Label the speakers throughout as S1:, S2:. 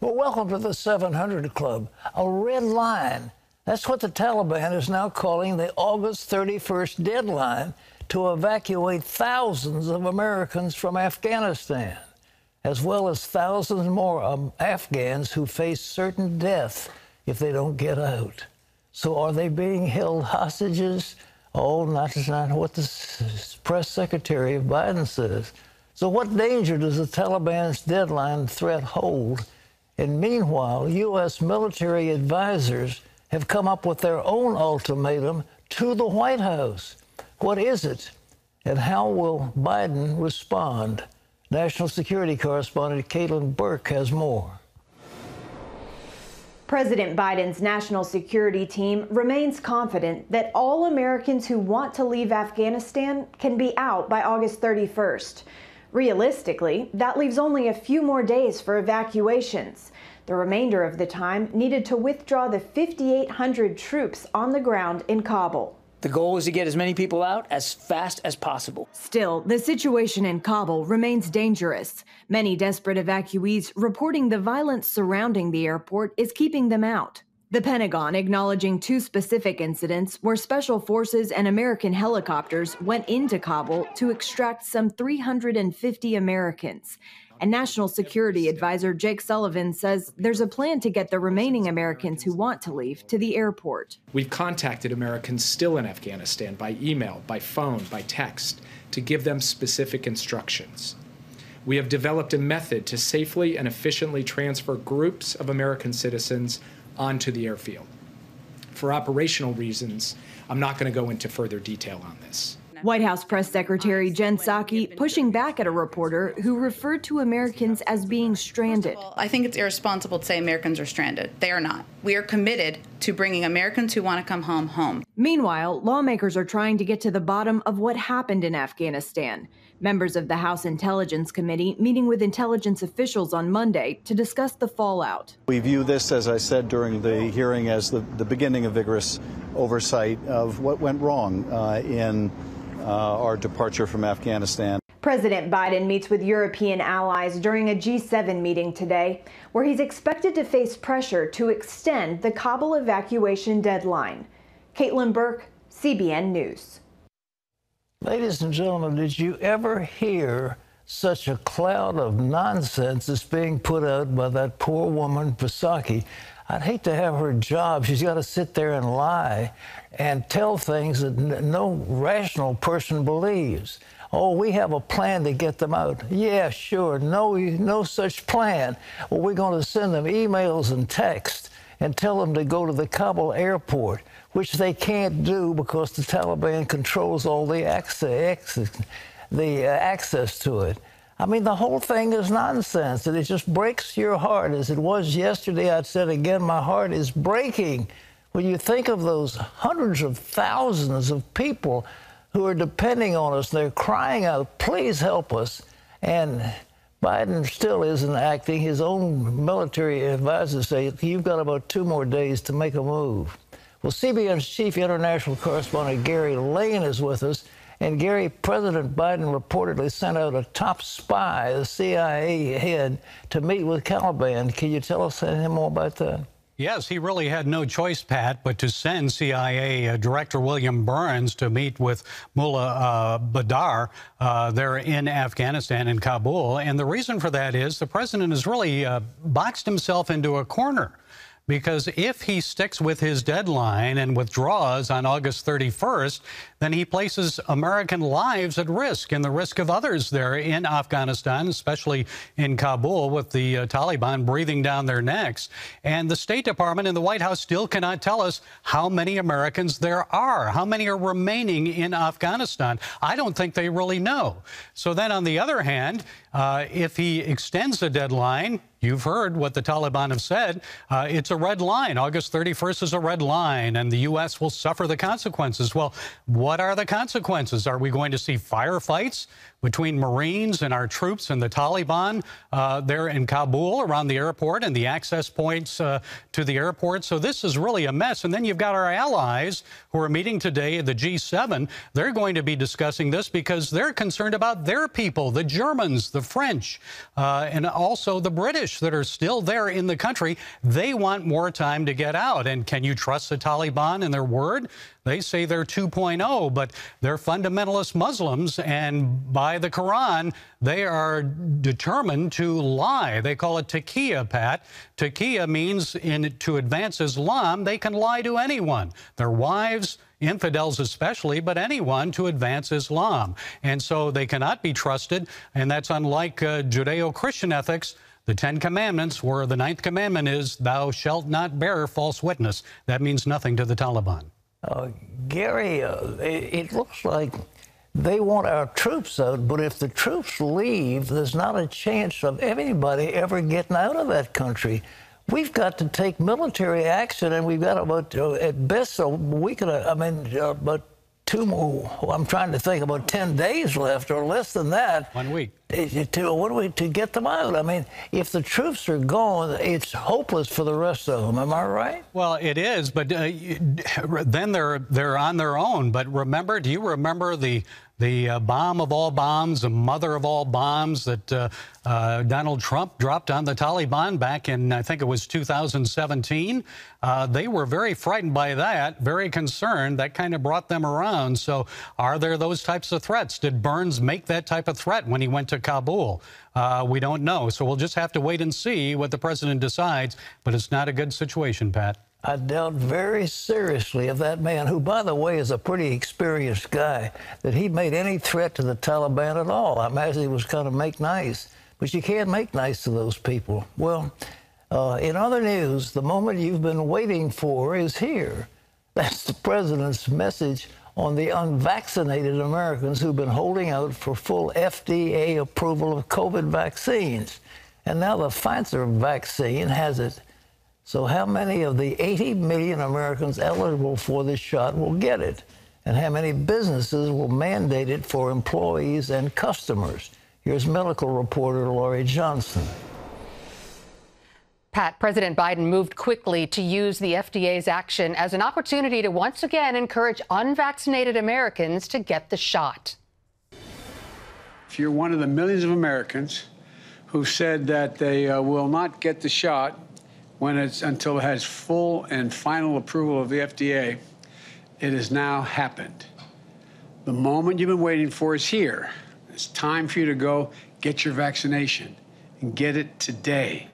S1: Well, welcome to the 700 Club, a red line. That's what the Taliban is now calling the August 31st deadline to evacuate thousands of Americans from Afghanistan, as well as thousands more Afghans who face certain death if they don't get out. So are they being held hostages? Oh, not what the press secretary of Biden says. So what danger does the Taliban's deadline threat hold? And meanwhile, U.S. military advisors have come up with their own ultimatum to the White House. What is it? And how will Biden respond? National security correspondent Caitlin Burke has more.
S2: President Biden's national security team remains confident that all Americans who want to leave Afghanistan can be out by August 31st. Realistically, that leaves only a few more days for evacuations. The remainder of the time needed to withdraw the 5,800 troops on the ground in Kabul.
S3: The goal is to get as many people out as fast as possible.
S2: Still, the situation in Kabul remains dangerous. Many desperate evacuees reporting the violence surrounding the airport is keeping them out. The Pentagon acknowledging two specific incidents where special forces and American helicopters went into Kabul to extract some 350 Americans. And National Security Advisor Jake Sullivan says there's a plan to get the remaining Americans who want to leave to the airport.
S4: We've contacted Americans still in Afghanistan by email, by phone, by text, to give them specific instructions. We have developed a method to safely and efficiently transfer groups of American citizens onto the airfield. For operational reasons, I'm not going to go into further detail on this.
S2: White House Press Secretary Jen Psaki pushing back at a reporter who referred to Americans as being stranded.
S5: I think it's irresponsible to say Americans are stranded. They are not. We are committed to bringing Americans who want to come home.
S2: Meanwhile, lawmakers are trying to get to the bottom of what happened in Afghanistan. Members of the House Intelligence Committee meeting with intelligence officials on Monday to discuss the fallout.
S6: We view this, as I said during the hearing, as the beginning of vigorous oversight of what went wrong in our departure from Afghanistan.
S2: President Biden meets with European allies during a G7 meeting today, where he's expected to face pressure to extend the Kabul evacuation deadline. Caitlin Burke, CBN News.
S1: Ladies and gentlemen, did you ever hear such a cloud of nonsense that's being put out by that poor woman, Psaki? I'd hate to have her job. She's got to sit there and lie and tell things that no rational person believes. Oh, we have a plan to get them out. Yeah, sure. No such plan. Well, we're going to send them emails and texts and tell them to go to the Kabul airport, which they can't do because the Taliban controls all the access to it. I mean, the whole thing is nonsense, and it just breaks your heart. As it was yesterday, I said again, my heart is breaking when you think of those hundreds of thousands of people who are depending on us. They're crying out, please help us. And Biden still isn't acting. His own military advisors say you've got about 2 more days to make a move. Well, CBN's chief international correspondent Gary Lane is with us. And Gary, President Biden reportedly sent out a top spy, a CIA head, to meet with Taliban. Can you tell us anything more about that?
S7: Yes, he really had no choice, Pat, but to send CIA Director William Burns to meet with Mullah Badr there in Afghanistan, in Kabul. And the reason for that is the president has really boxed himself into a corner. Because if he sticks with his deadline and withdraws on August 31st, then he places American lives at risk and the risk of others there in Afghanistan, especially in Kabul, with the Taliban breathing down their necks. And the State Department and the White House still cannot tell us how many Americans there are, how many are remaining in Afghanistan. I don't think they really know. So then, on the other hand, if he extends the deadline, you've heard what the Taliban have said. It's a red line. August 31st is a red line, and the U.S. will suffer the consequences. Well, what are the consequences? Are we going to see firefights between Marines and our troops and the Taliban there in Kabul around the airport and the access points to the airport? So this is really a mess. And then you've got our allies who are meeting today at the G7. They're going to be discussing this because they're concerned about their people, the Germans, the French, and also the British. Kurdish that are still there in the country, they want more time to get out. And can you trust the Taliban and their word? They say they're 2.0, but they're fundamentalist Muslims, and by the Quran, they are determined to lie. They call it taqiyya, Pat. Taqiyya means to advance Islam, they can lie to anyone, their wives, infidels especially, but anyone to advance Islam. And so they cannot be trusted, and that's unlike Judeo-Christian ethics. The 10 Commandments, where the 9th commandment is, thou shalt not bear false witness. That means nothing to the Taliban.
S1: Gary, it looks like they want our troops out, but if the troops leave, there's not a chance of anybody ever getting out of that country. We've got to take military action, and we've got about, at best, a week and about 2 more. I'm trying to think, about 10 days left, or less than that.
S7: 1 week.
S1: To get them out. I mean, if the troops are gone, it's hopeless for the rest of them. Am I right?
S7: Well, it is, but then they're on their own. But remember, do you remember the bomb of all bombs, the mother of all bombs that Donald Trump dropped on the Taliban back in, I think it was 2017? They were very frightened by that, very concerned. That kind of brought them around. So are there those types of threats? Did Burns make that type of threat when he went to Kabul? We don't know. So we'll just have to wait and see what the president decides. But it's not a good situation, Pat.
S1: I doubt very seriously of that man, who, by the way, is a pretty experienced guy, that he made any threat to the Taliban at all. I imagine he was kind of make nice, but you can't make nice to those people. Well, in other news, the moment you've been waiting for is here. That's the president's message on the unvaccinated Americans who've been holding out for full FDA approval of COVID vaccines. And now the Pfizer vaccine has it. So how many of the 80 million Americans eligible for this shot will get it? And how many businesses will mandate it for employees and customers? Here's medical reporter Laurie Johnson.
S8: Pat, President Biden moved quickly to use the FDA's action as an opportunity to once again encourage unvaccinated Americans to get the shot.
S9: If you're one of the millions of Americans who said that they will not get the shot until it has full and final approval of the FDA, it has now happened. The moment you've been waiting for is here. It's time for you to go get your vaccination, and get it today.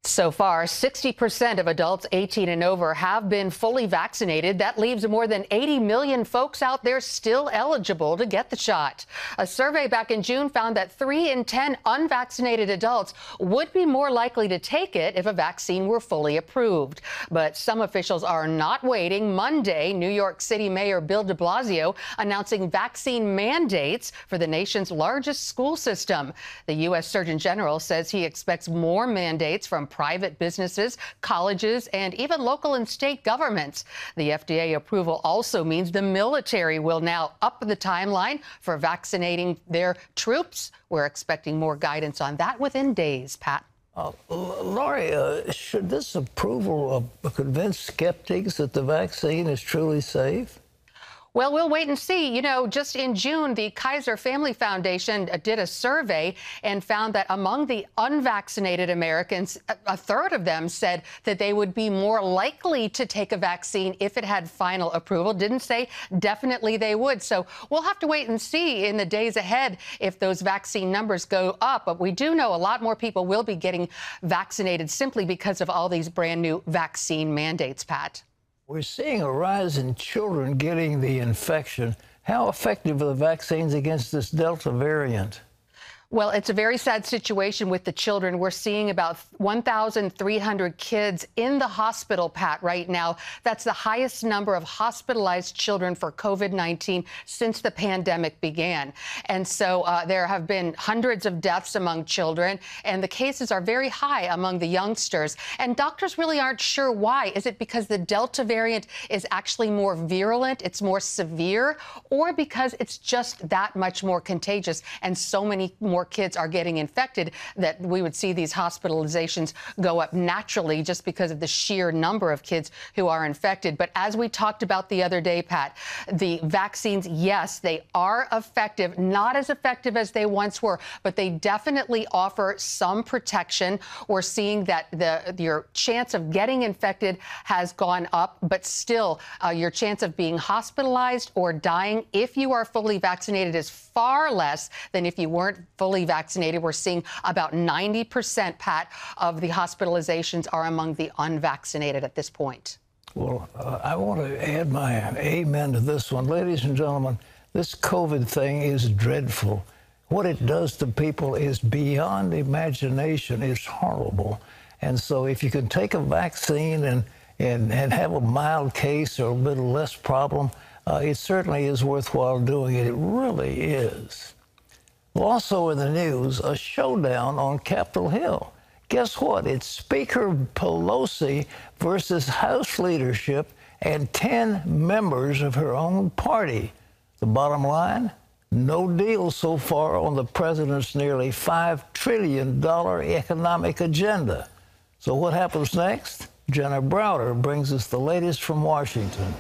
S8: So far, 60% of adults 18 and over have been fully vaccinated. That leaves more than 80 million folks out there still eligible to get the shot. A survey back in June found that 3 in 10 unvaccinated adults would be more likely to take it if a vaccine were fully approved. But some officials are not waiting. Monday, New York City Mayor Bill de Blasio announcing vaccine mandates for the nation's largest school system. The U.S. Surgeon General says he expects more mandates from private businesses, colleges, and even local and state governments. The FDA approval also means the military will now up the timeline for vaccinating their troops. We're expecting more guidance on that within days, Pat.
S1: Laurie, should this approval convince skeptics that the vaccine is truly safe?
S8: Well, we'll wait and see. You know, just in June, the Kaiser Family Foundation did a survey and found that among the unvaccinated Americans, a third of them said that they would be more likely to take a vaccine if it had final approval. Didn't say definitely they would. So we'll have to wait and see in the days ahead if those vaccine numbers go up. But we do know a lot more people will be getting vaccinated simply because of all these brand new vaccine mandates, Pat.
S1: We're seeing a rise in children getting the infection. How effective are the vaccines against this Delta variant?
S8: Well, it's a very sad situation with the children. We're seeing about 1,300 kids in the hospital, Pat, right now. That's the highest number of hospitalized children for COVID-19 since the pandemic began. And so there have been hundreds of deaths among children, and the cases are very high among the youngsters. And doctors really aren't sure why. Is it because the Delta variant is actually more virulent, it's more severe, or because it's just that much more contagious and so many more more kids are getting infected, that we would see these hospitalizations go up naturally just because of the sheer number of kids who are infected. But as we talked about the other day, Pat, the vaccines, yes, they are effective, not as effective as they once were, but they definitely offer some protection. We're seeing that your chance of getting infected has gone up, but still your chance of being hospitalized or dying if you are fully vaccinated is far less than if you weren't fully vaccinated. We're seeing about 90%, Pat, of the hospitalizations are among the unvaccinated at this point.
S1: Well, I want to add my amen to this one. Ladies and gentlemen, this COVID thing is dreadful. What it does to people is beyond imagination. It's horrible. And so if you can take a vaccine and have a mild case or a little less problem, it certainly is worthwhile doing it. It really is. Well, also in the news, a showdown on Capitol Hill. Guess what? It's Speaker Pelosi versus House leadership and 10 members of her own party. The bottom line? No deal so far on the president's nearly $5 trillion economic agenda. So what happens next? Jenna Browder brings us the latest from Washington.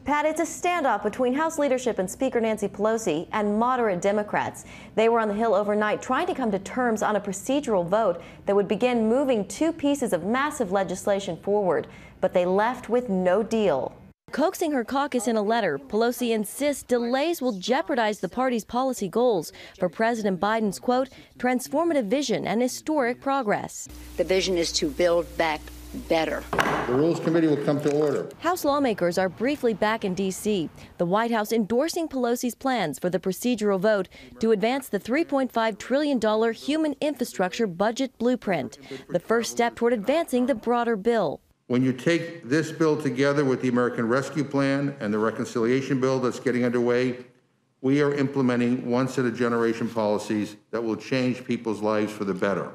S10: Pat, it's a standoff between House leadership and Speaker Nancy Pelosi and moderate Democrats. They were on the Hill overnight trying to come to terms on a procedural vote that would begin moving two pieces of massive legislation forward, but they left with no deal. Coaxing her caucus in a letter, Pelosi insists delays will jeopardize the party's policy goals for President Biden's, quote, transformative vision and historic progress.
S11: The vision is to build back better.
S12: The Rules Committee will come to order.
S10: House lawmakers are briefly back in D.C., the White House endorsing Pelosi's plans for the procedural vote to advance the $3.5 trillion human infrastructure budget blueprint, the first step toward advancing the broader bill.
S12: When you take this bill together with the American Rescue Plan and the reconciliation bill that's getting underway, we are implementing once-in-a-generation policies that will change people's lives for the better.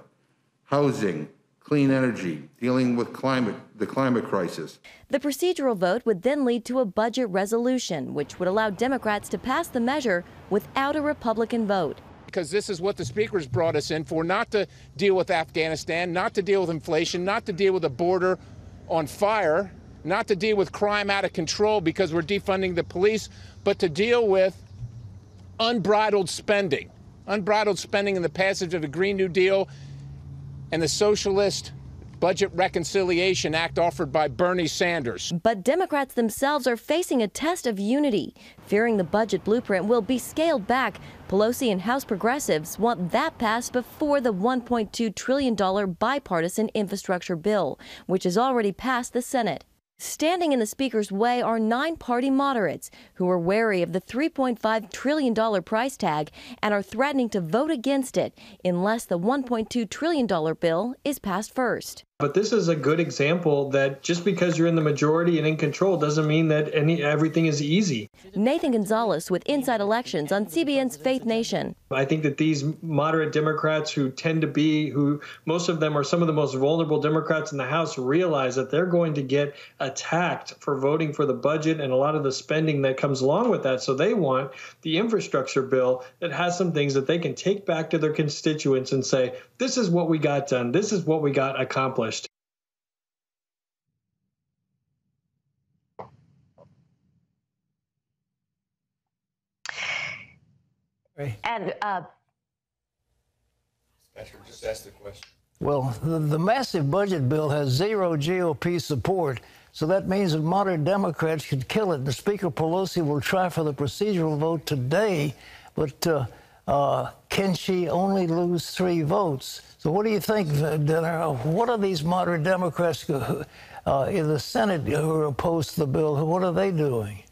S12: Housing, clean energy, dealing with the climate crisis.
S10: The procedural vote would then lead to a budget resolution, which would allow Democrats to pass the measure without a Republican vote.
S13: Because this is what the speakers brought us in for, not to deal with Afghanistan, not to deal with inflation, not to deal with the border on fire, not to deal with crime out of control because we're defunding the police, but to deal with unbridled spending in the passage of the Green New Deal and the Socialist Budget Reconciliation Act offered by Bernie Sanders.
S10: But Democrats themselves are facing a test of unity. Fearing the budget blueprint will be scaled back, Pelosi and House progressives want that passed before the $1.2 trillion bipartisan infrastructure bill, which has already passed the Senate. Standing in the Speaker's way are 9 party moderates who are wary of the $3.5 trillion price tag and are threatening to vote against it unless the $1.2 trillion bill is passed first.
S14: But this is a good example that just because you're in the majority and in control doesn't mean that everything is easy.
S10: Nathan Gonzalez with Inside Elections on CBN's Faith Nation.
S14: I think that these moderate Democrats who most of them are some of the most vulnerable Democrats in the House realize that they're going to get attacked for voting for the budget and a lot of the spending that comes along with that. So they want the infrastructure bill that has some things that they can take back to their constituents and say, this is what we got done. This is what we got accomplished.
S10: And
S12: just ask the question.
S1: Well, the massive budget bill has zero GOP support, so that means that moderate Democrats could kill it. The Speaker Pelosi will try for the procedural vote today, but can she only lose 3 votes? So what do you think, Dinner? What are these moderate Democrats in the Senate who are opposed to the bill? What are they doing?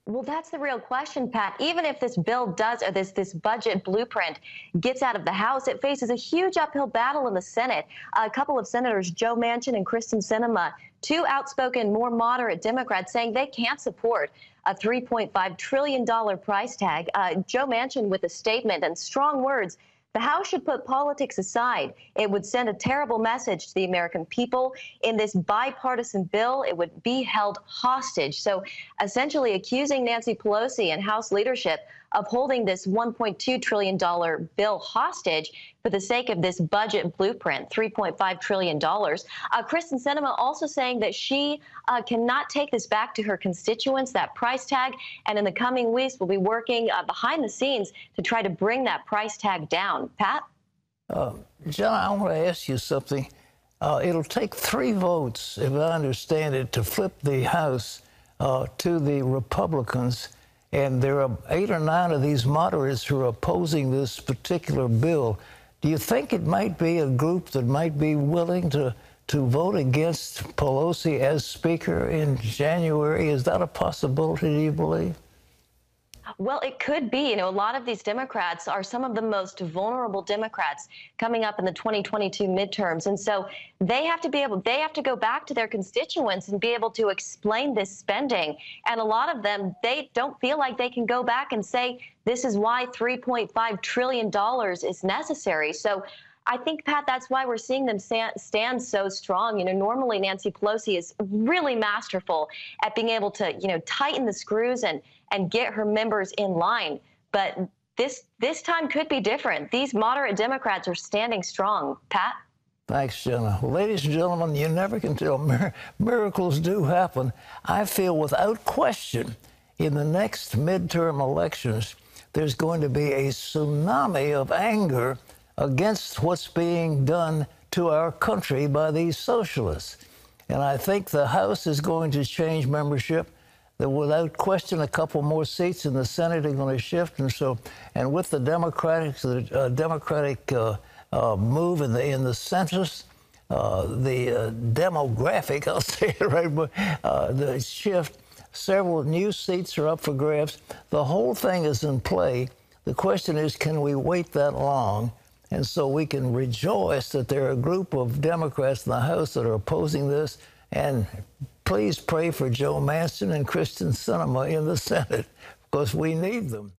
S10: Well, that's the real question, Pat. Even if this bill does, or this budget blueprint gets out of the House, it faces a huge uphill battle in the Senate. A couple of senators, Joe Manchin and Kristen Sinema, 2 outspoken, more moderate Democrats, saying they can't support a $3.5 trillion price tag. Joe Manchin with a statement and strong words
S15: The House should put politics aside. It would send a terrible message to the American people. In this bipartisan bill, it would be held hostage. So essentially accusing Nancy Pelosi and House leadership of holding this $1.2 trillion bill hostage for the sake of this budget blueprint, $3.5 trillion. Kristen Sinema also saying that she cannot take this back to her constituents, that price tag, and in the coming weeks will be working behind the scenes to try to bring that price tag down. Pat?
S1: John, I want to ask you something. It'll take 3 votes, if I understand it, to flip the House to the Republicans. And there are 8 or 9 of these moderates who are opposing this particular bill. Do you think it might be a group that might be willing to vote against Pelosi as Speaker in January? Is that a possibility, do you believe?
S15: Well, it could be. A lot of these Democrats are some of the most vulnerable Democrats coming up in the 2022 midterms. And so they have to go back to their constituents and be able to explain this spending. And a lot of them, they don't feel like they can go back and say, this is why $3.5 trillion is necessary. So I think, Pat, that's why we're seeing them stand so strong. Normally Nancy Pelosi is really masterful at being able to, tighten the screws and get her members in line. But this time could be different. These moderate Democrats are standing strong. Pat?
S1: Thanks, Jenna. Well, ladies and gentlemen, you never can tell. Miracles do happen. I feel without question in the next midterm elections, there's going to be a tsunami of anger against what's being done to our country by these socialists. And I think the House is going to change membership. That without question, a couple more seats in the Senate are going to shift, and with the Democratic move in the census, the demographic, I'll say it right, the shift, several new seats are up for grabs. The whole thing is in play. The question is, can we wait that long? And so we can rejoice that there are a group of Democrats in the House that are opposing this. And please pray for Joe Manchin and Kristen Sinema in the Senate, because we need them.